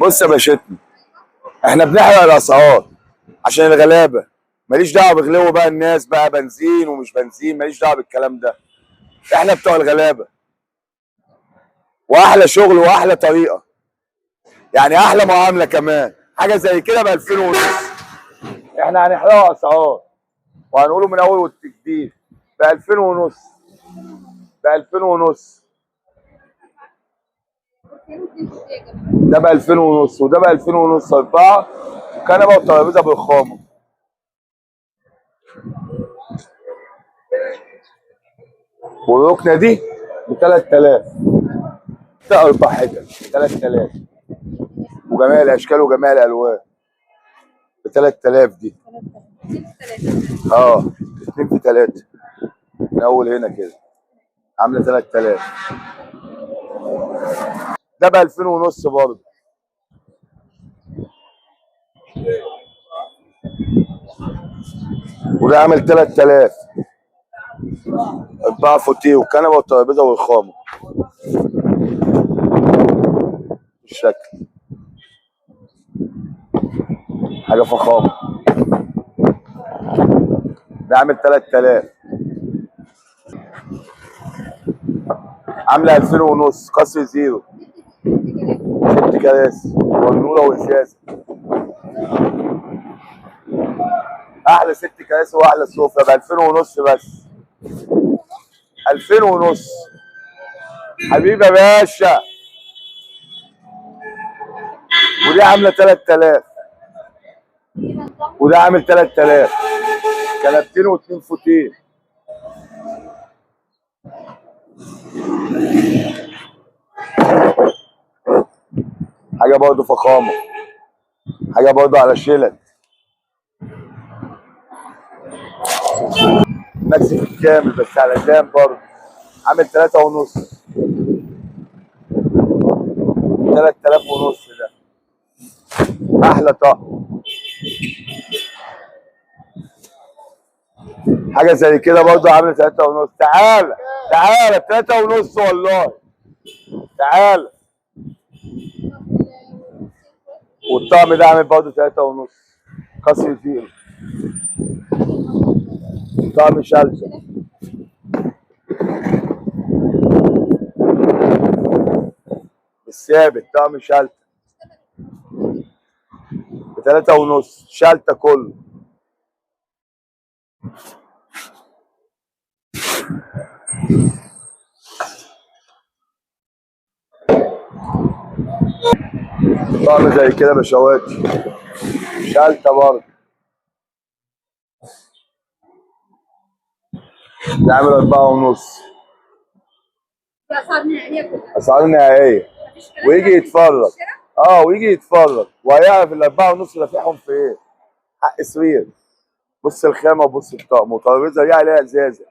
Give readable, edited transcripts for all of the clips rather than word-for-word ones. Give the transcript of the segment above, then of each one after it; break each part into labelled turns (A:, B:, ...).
A: بص يا باشتنا، احنا بنحرق الاسعار عشان الغلابه. ماليش دعوه بغلو بقى الناس بقى بنزين ومش بنزين، ماليش دعوه بالكلام ده. احنا بتوع الغلابه، واحلى شغل واحلى طريقه، يعني احلى معامله كمان. حاجه زي كده ب 2000 ونص. احنا هنحرقوا اسعار وهنقوله من اول والتجديد ب 2000 ونص. ب 2000 ونص. ده ب 2000 ونص وده ب 2000 ونص اربعه، وكنبه وترابيزه بالخامه. والركنه دي ب 3000. ده اربع حتت ب 3000، وجميع الاشكال وجميع الالوان ب 3000 دي. اه، 2 في 3 من اول هنا كده عامله 3000. ده ب 2000 ونص برضه. وده عامل 3000. 4 فوتيه والكنبه والترابيزه والخامه. الشكل حاجه فخامه. ده عامل 3000. عامله 2000 ونص قصر زيرو. 6 كراسي والنوره وازازه. احلى 6 كراسي واحلى سفره ب 2000 ونص بس. 2000 ونص حبيبي يا باشا. ودي عامله 3000. وده عامل 3000. كنبتين واتنين فوتين. حاجه برضه فخامه. حاجه برضه على شيلت. مكسي في الكامل بس على جام برضه. عامل 3 ونص. 3000 ونص ده. احلى طقم. حاجه زي كده برضه عامله 3 ونص. تعالى تعالى 3 ونص والله. تعالى. والطقم ده عامل برضه 3 ونص. قصر زيرو. طقم شلتة. الثابت طقم شلتة ب3 ونص شلتة كله. طقم زي كده بشواتي شلتة برضه. ده عامل 4 ونص. اسعار نهائية. ويجي يتفرج. ويجي يتفرج وهيعرف ال4 ونص دافعهم في ايه. حق سرير. بص الخامة وبص الطقم وترابيزة دي عليها ازازة.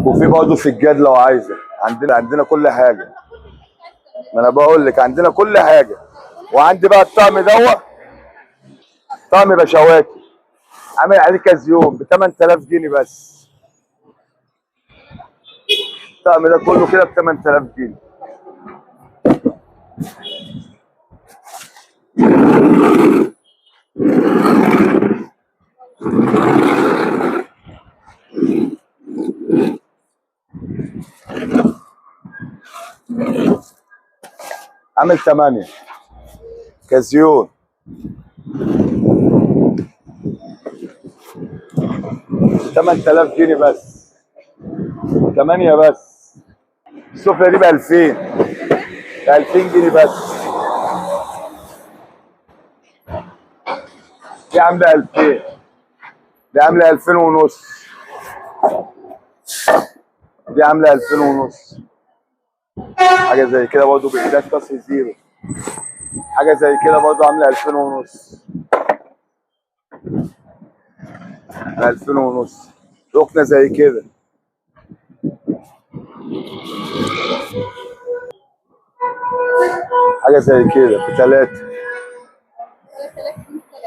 A: وفي برضه سجاد لو عايزة. عندنا كل حاجة. ما انا بقول لك عندنا كل حاجة. وعندي بقى الطقم دوت طقم بشواتي. عامل عليه كازيون ب 8000 جنيه بس. الطقم ده كله كده ب 8000 جنيه. عامل 8 كازيون. 8000 جنيه بس. 8 بس. السفرة دي ب 2000. ب 2000 جنيه بس. دي عاملة 2000. دي عاملة 2000 ونص. دي عاملة 2000 ونص. حاجة زي كده برضه بإحداث كسر زيرو. حاجة زي كده برضه عاملة 2000 ونص. ب 2000 ونص. ركنة زي كده. حاجة زي كده ب3.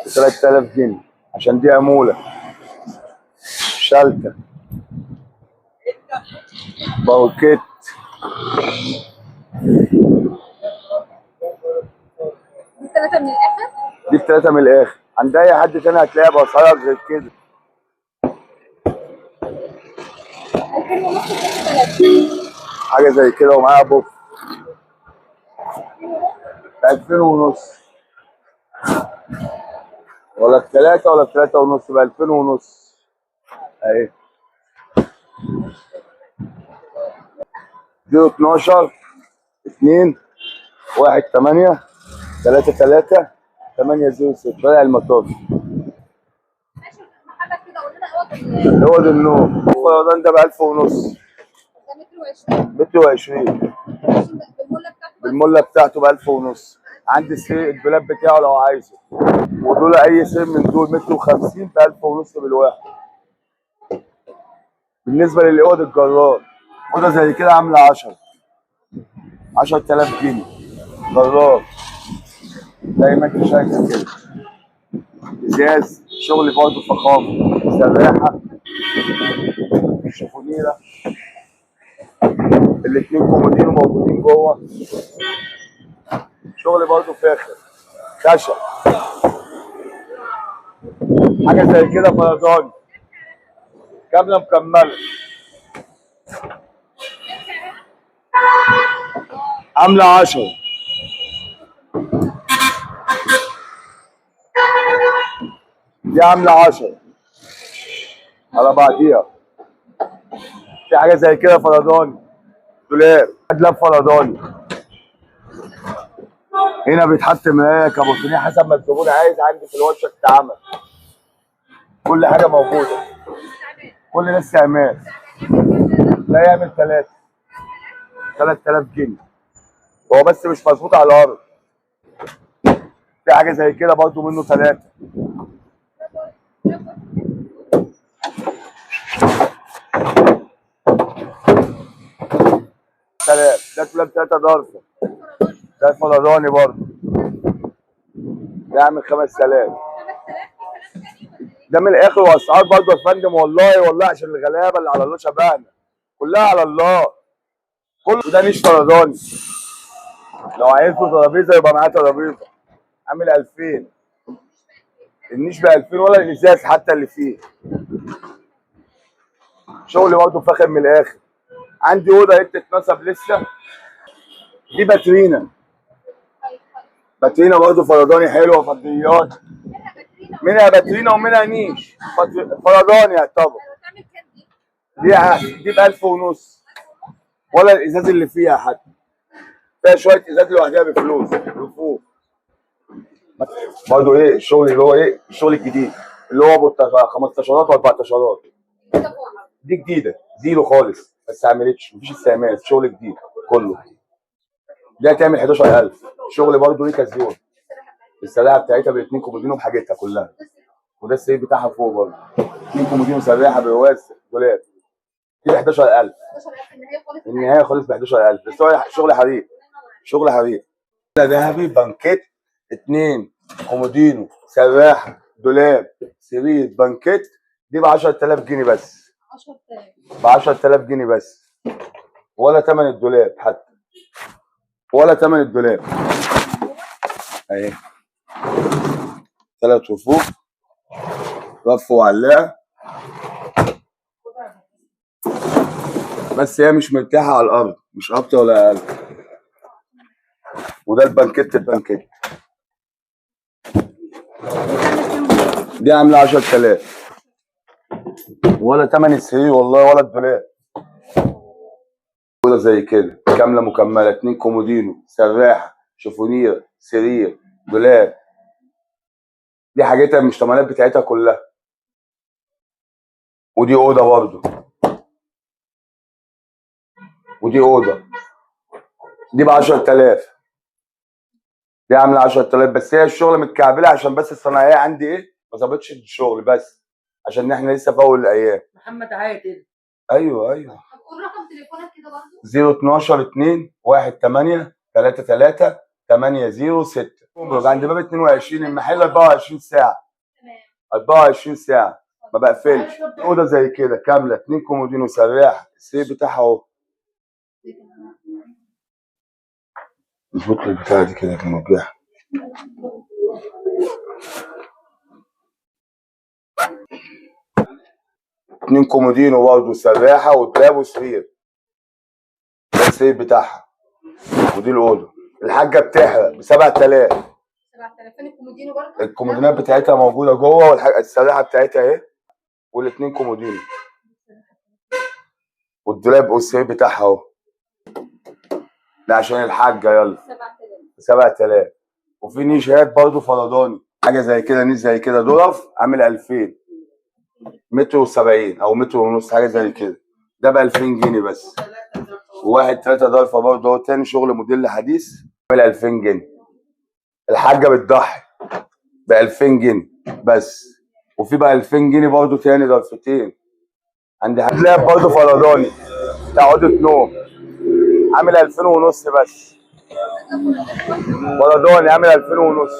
A: 3000 جنيه عشان دي عمولة شالتة باوكيت. دي ب3 من الآخر. عند أي حد تاني هتلاقيها بأسعار غير كده.
B: 2000 ونص
A: حاجة زي كده ومعاها بوف 2000 ونص، ولا ب3 ولا ب3 ونص، ب2000 ونص اهي. دي 12 2 1 8 3 3 8 0 6 بدأ المطاف. اوض النوم الفيضان ده ب1000 ونص. متر و20 بالملة بتاعته ب1000 ونص. عندي سرير الدولاب بتاعه لو عايزه، ودول اي سرير من دول متر و50 ب1000 ونص بالواحد. بالنسبة للأوض الجرار، أوضة زي كده عاملة 10000 جنيه جرار زي ما انت شايف كده. ازاز شغل برضه فخامة، سباحة شفونيرة، الاتنين كومودينو موجودين جوه، شغل برضه فاخر خشب. حاجة زي كده فيضاني كاملة مكملة عاملة 10. دي عاملة 10 على بعضيها. في حاجة زي كده فيضاني دولاب دولاب فيضاني. هنا بيتحط مراية كابوتينيه حسب ما الزبون عايز. عندي في الورشة بتتعمل كل حاجة موجودة، كل ده استعمال. لا يعمل 3000 جنيه هو بس مش مظبوط على الأرض. في حاجة زي كده برضه منه 3. ده دولاب 3 ضرفة، ده فرداني برضه، ده يعمل 5000. ده من الآخر. وأسعار برضه يا فندم والله عشان الغلابة اللي على الله شبهنا كلها على الله. كله ده نيش فرداني، لو عايز له ترابيزة يبقى معاه ترابيزة عامل 2000. النيش ب2000 ولا الإزاز حتى اللي فيه. شغل برضه فاخر من الآخر. عندي أوضة هي بتتنصب لسه، دي باترينا برضه فرداني حلوة فضيات. منها باترينا ومنها نيش فرداني يعتبر. دي ب1000 ونص ولا الإزاز اللي فيها حتى. فيها شوية إزاز لوحدها بفلوس رفوف. برضه إيه الشغل اللي هو إيه الشغل الجديد اللي هو ابو 15 و14. دي جديده زيرو خالص ما استعملتش، مفيش استعمال، شغل جديد كله. دي هتعمل 11000. شغل برضه ليه كازيون. السلاحه بتاعتها بالاثنين كومودينو بحاجتها كلها، وده السيف بتاعها فوق برضه 2 كومودينو سلاحه برواز دولاب. دي ب 11000. النهايه خالص ب 11000 بس هو شغل حريق، شغل حريق. ده ذهبي بانكيت 2 كومودينو سراحه دولاب سرير بانكيت. دي ب 10000 جنيه بس.
B: 10000
A: ب 10000 جنيه بس، ولا ثمن الدولاب حتى، ولا ثمن الدولاب. اهي 3 رفوف رف وعلاقه، بس هي مش مرتاحه على الارض، مش اكتر ولا اقل. وده البانكيت دي عامله 10000 ولا ثمن السرير والله ولا الدولاب. اوضه زي كده كامله مكمله 2 كومودينو سراحه شفونير سرير دولاب. دي حاجتها المشتملات بتاعتها كلها. ودي اوضه برضه، ودي اوضه. دي ب 10000. دي عامله 10000 بس هي الشغل متكعبله عشان بس الصناعيه عندي ايه ما ظبطتش الشغل، بس عشان احنا لسه في اول الايام.
B: محمد عادل.
A: ايوه
B: طب قول رقم تليفونك كده برضه.
A: 012 2 1 8 3 3 806. عند باب 22. المحل 24 ساعة. 24 ساعة ما بقفلش. أوضة زي كده كاملة، 2 كومودين وسراح، السرير بتاعها اهو. نحط البتاعة دي كده بنوجعها. اتنين كومودينو برضه، سراحة ودولاب وسرير. ده السرير بتاعها. ودي الأوضة. الحاجة بتحرق ب 7000.
B: 7000. فين الكومودينو برضه؟
A: الكومودينات بتاعتها موجودة جوه، والسراحة بتاعتها اهي. والاتنين كومودينو. والدولاب والسرير بتاعها اهو. ده عشان الحاجة. يلا 7000. وفي نيشات برضه فرداني، حاجة زي كده، نيش زي كده ظرف عامل 2000. متر و70 أو متر ونص، حاجة زي كده. ده ب 2000 جنيه بس. وواحد 3 ضرفة برضه اهو، تاني شغل موديل حديث عامل 2000 جنيه. الحاجة بتضحي ب 2000 جنيه بس. وفي ب 2000 جنيه برضه تاني ضرفتين. عندي لاب برضه فرداني بتاع أوضة نوم عامل 2000 ونص بس. فرداني عامل 2000 ونص.